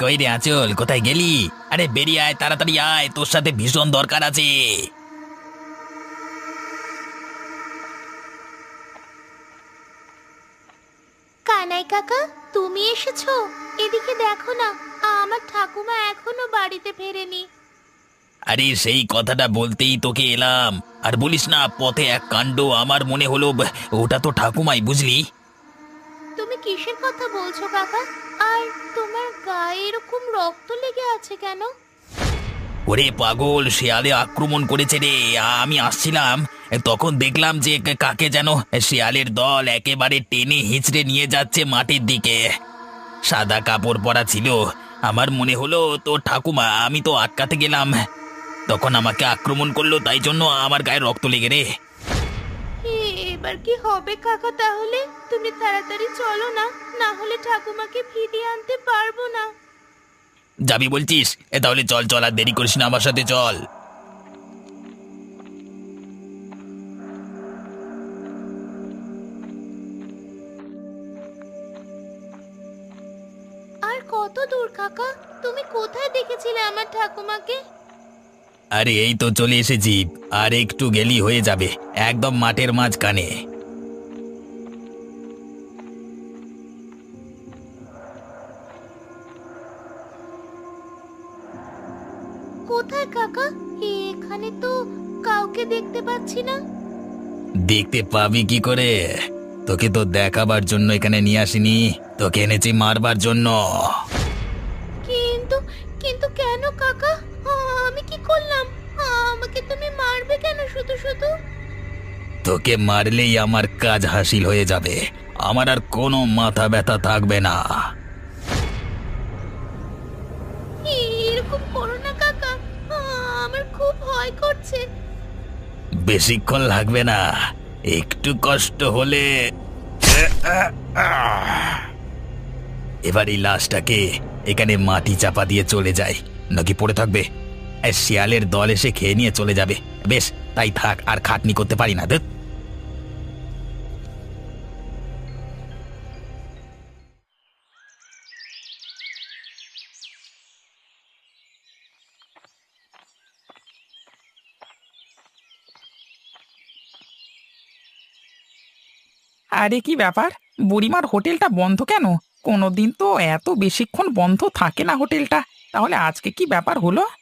কই রে আঁচল, কোথায় গেলি? আরে বেরিয়ে আয়, তাড়াতাড়ি আয়, তোর সাথে ভীষণ দরকার আছে। কানাই কাকা, তুমি এসেছো? এদিকে দেখো না, আমার ঠাকুমা এখনো বাড়িতে ফেরেনি। আরে সেই কথাটা বলতেই তোকে এলাম। আর বলিস না, পথে এক কাণ্ড, আমার মনে হলো ওটা তো ঠাকুমাই, বুঝলি। তুমি কিসের কথা বলছো কাকা? আর তোমার গায়ে এরকম রক্ত লেগে আছে কেন? ওরে পাগল, শেয়ালে আক্রমণ করেছে রে। আমি আসছিলাম, তখন দেখলাম যে কাকে যেন শেয়ালের দল একেবারে টেনে হিঁচড়ে নিয়ে যাচ্ছে মাটির দিকে। সাদা কাপড় পরা ছিল। আমার মনে হলো তো ঠাকুমা, আমি তো আটকাতে গেলাম, তখন আমাকে আক্রমণ করলো, তাই জন্য আমার গায়ে রক্ত লেগে রে। এবার কি হবে কাকা? তাহলে তুমি তাড়াতাড়ি চলো না, না হলে ঠাকুমাকে ফিরিয়ে আনতে পারবো না। যাবি বলছিস? তাহলে চল চল, আর দেরি করিস না, আমার সাথে চল। আর কত দূর কাকা? তুমি কোথায় দেখেছিলে আমার ঠাকুমাকে? আরে এই তো চলে এসেছি। আর একটু গেলি হয়ে যাবে, একদম মাঠের মাঝখানে। কোথায় কাকা? এখানে তো কাউকে দেখতে পাচ্ছি না। দেখতে পাবি কি করে? তোকে তো দেখাবার জন্য এখানে নিয়ে আসিনি, তোকে এনেছি মারবার জন্য। কিন্তু কিন্তু কেন কাকা? আমি কি করলাম? আমাকে তুমি মারবে কেন শুধু শুধু? তোকে মারলেই আমার কাজ হাসিল হয়ে যাবে, আমার আর কোনো মাথা ব্যথা থাকবে না। এরকম করো না কাকা, আমার খুব ভয় করছে। বেশিক্ষণ লাগবে না, একটু কষ্ট হলে। এবার এই লাশটাকে এখানে মাটি চাপা দিয়ে চলে যায়, নাকি পড়ে থাকবে? শিয়ালের দল এসে খেয়ে নিয়ে চলে যাবে। বেশ, তাই থাক, আর খাটনি করতে পারি না। দেখ, আরে কি ব্যাপার, বুড়িমার হোটেলটা বন্ধ কেন? কোনোদিন তো এত বেশিক্ষণ বন্ধ থাকে না হোটেলটা। তাহলে আজকে কি ব্যাপার হলো?